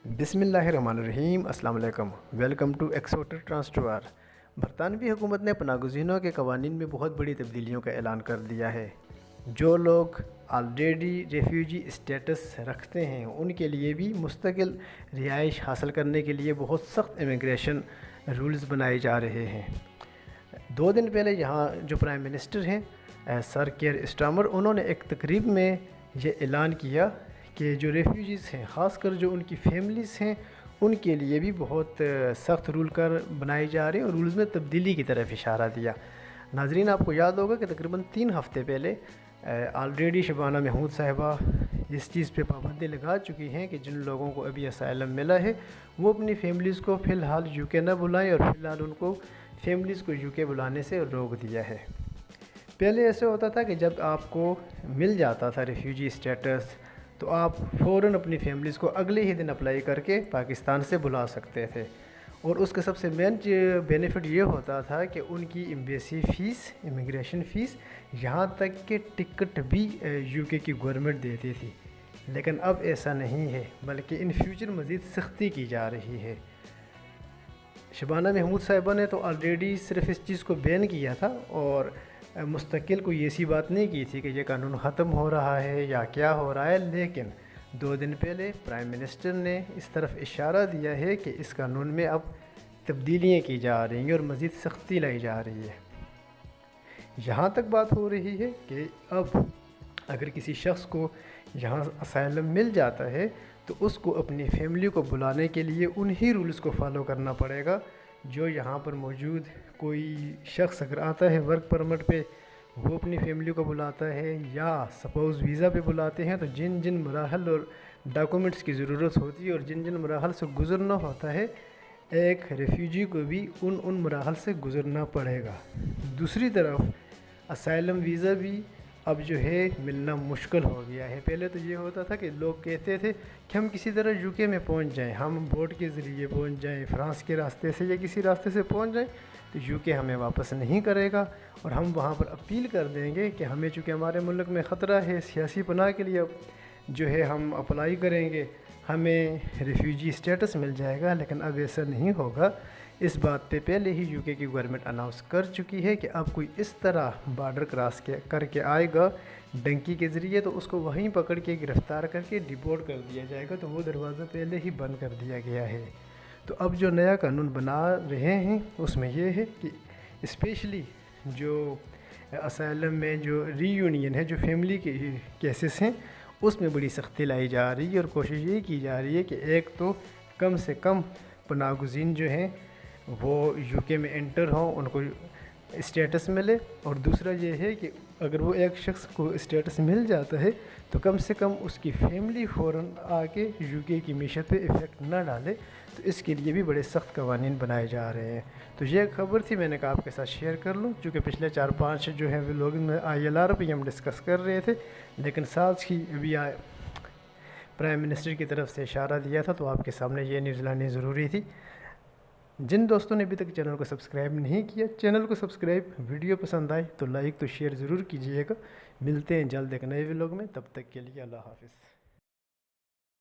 بسم اللہ الرحمن الرحیم۔ السلام علیکم، ویلکم ٹو ایکسوٹر ٹرانسٹوار۔ برطانوی حکومت نے پناہ گزینوں کے قوانین میں بہت بڑی تبدیلیوں کا اعلان کر دیا ہے۔ جو لوگ آلریڈی ریفیوجی اسٹیٹس رکھتے ہیں ان کے لیے بھی مستقل رہائش حاصل کرنے کے لیے بہت سخت امیگریشن رولز بنائے جا رہے ہیں۔ 2 دن پہلے یہاں جو پرائم منسٹر ہیں سر کیئر اسٹارمر، انہوں نے ایک تقریب میں یہ اعلان کیا کہ جو ریفیوجیز ہیں، خاص کر جو ان کی فیملیز ہیں، ان کے لیے بھی بہت سخت رول بنائے جا رہے ہیں اور رولز میں تبدیلی کی طرف اشارہ دیا۔ ناظرین، آپ کو یاد ہوگا کہ تقریباً 3 ہفتے پہلے آلریڈی شبانہ محمود صاحبہ اس چیز پہ پابندی لگا چکی ہیں کہ جن لوگوں کو ابھی اسائلم ملا ہے وہ اپنی فیملیز کو فی الحال یو کے نہ بلائیں، اور فی الحال ان کو فیملیز کو یو کے بلانے سے روک دیا ہے۔ پہلے ایسے ہوتا تھا کہ جب آپ کو مل جاتا تھا ریفیوجی اسٹیٹس تو آپ فوراً اپنی فیملیز کو اگلے ہی دن اپلائی کر کے پاکستان سے بلا سکتے تھے، اور اس کا سب سے مین بینیفٹ یہ ہوتا تھا کہ ان کی ایمبیسی فیس، امیگریشن فیس، یہاں تک کہ ٹکٹ بھی یو کے کی گورنمنٹ دیتی تھی۔ لیکن اب ایسا نہیں ہے، بلکہ ان فیوچر مزید سختی کی جا رہی ہے۔ شبانہ محمود صاحبہ نے تو آلریڈی صرف اس چیز کو بین کیا تھا، اور مستقل کوئی ایسی بات نہیں کی تھی کہ یہ قانون ختم ہو رہا ہے یا کیا ہو رہا ہے، لیکن 2 دن پہلے پرائم منسٹر نے اس طرف اشارہ دیا ہے کہ اس قانون میں اب تبدیلیاں کی جا رہی ہیں اور مزید سختی لائی جا رہی ہے۔ یہاں تک بات ہو رہی ہے کہ اب اگر کسی شخص کو یہاں اسائلم مل جاتا ہے تو اس کو اپنی فیملی کو بلانے کے لیے انہی رولز کو فالو کرنا پڑے گا جو یہاں پر موجود کوئی شخص اگر آتا ہے ورک پرمٹ پہ، وہ اپنی فیملی کو بلاتا ہے، یا سپوز ویزا پہ بلاتے ہیں، تو جن جن مراحل اور ڈاکومنٹس کی ضرورت ہوتی ہے اور جن جن مراحل سے گزرنا ہوتا ہے، ایک ریفیوجی کو بھی ان مراحل سے گزرنا پڑے گا۔ دوسری طرف اسائلم ویزا بھی اب جو ہے ملنا مشکل ہو گیا ہے۔ پہلے تو یہ ہوتا تھا کہ لوگ کہتے تھے کہ ہم کسی طرح یو کے میں پہنچ جائیں، ہم بوٹ کے ذریعے پہنچ جائیں، فرانس کے راستے سے یا کسی راستے سے پہنچ جائیں تو یو کے ہمیں واپس نہیں کرے گا، اور ہم وہاں پر اپیل کر دیں گے کہ ہمیں چونکہ ہمارے ملک میں خطرہ ہے، سیاسی پناہ کے لیے جو ہے ہم اپلائی کریں گے، ہمیں ریفیوجی اسٹیٹس مل جائے گا۔ لیکن اب ایسا نہیں ہوگا۔ اس بات پہ پہلے ہی یو کے کی گورنمنٹ اناؤنس کر چکی ہے کہ اب کوئی اس طرح بارڈر کراس کر کے آئے گا ڈنکی کے ذریعے تو اس کو وہیں پکڑ کے گرفتار کر کے ڈیپورٹ کر دیا جائے گا، تو وہ دروازہ پہلے ہی بند کر دیا گیا ہے۔ تو اب جو نیا قانون بنا رہے ہیں اس میں یہ ہے کہ اسپیشلی جو اسائلم میں جو ری یونین ہے، جو فیملی کے کیسز ہیں، اس میں بڑی سختی لائی جا رہی ہے، اور کوشش یہ کی جا رہی ہے کہ ایک تو کم سے کم پناہ گزین جو ہیں وہ یو کے میں انٹر ہوں، ان کو اسٹیٹس ملے، اور دوسرا یہ ہے کہ اگر وہ ایک شخص کو اسٹیٹس مل جاتا ہے تو کم سے کم اس کی فیملی فوراً آ کے یو کے کی معیشت پہ ایفیکٹ نہ ڈالے، تو اس کے لیے بھی بڑے سخت قوانین بنائے جا رہے ہیں۔ تو یہ خبر تھی، میں نے کہا آپ کے ساتھ شیئر کر لوں، چونکہ پچھلے 4-5 جو ہیں وہ لوگ ILR پہ ہم ڈسکس کر رہے تھے، لیکن ساتھ ہی ابھی پرائم منسٹر کی طرف سے اشارہ دیا تھا، تو آپ کے سامنے یہ نیوز لانی ضروری تھی۔ جن دوستوں نے ابھی تک چینل کو سبسکرائب نہیں کیا، چینل کو سبسکرائب، ویڈیو پسند آئے تو لائک تو شیئر ضرور کیجیے گا۔ ملتے ہیں جلد ایک نئے ولاگ میں، تب تک کے لیے اللہ حافظ۔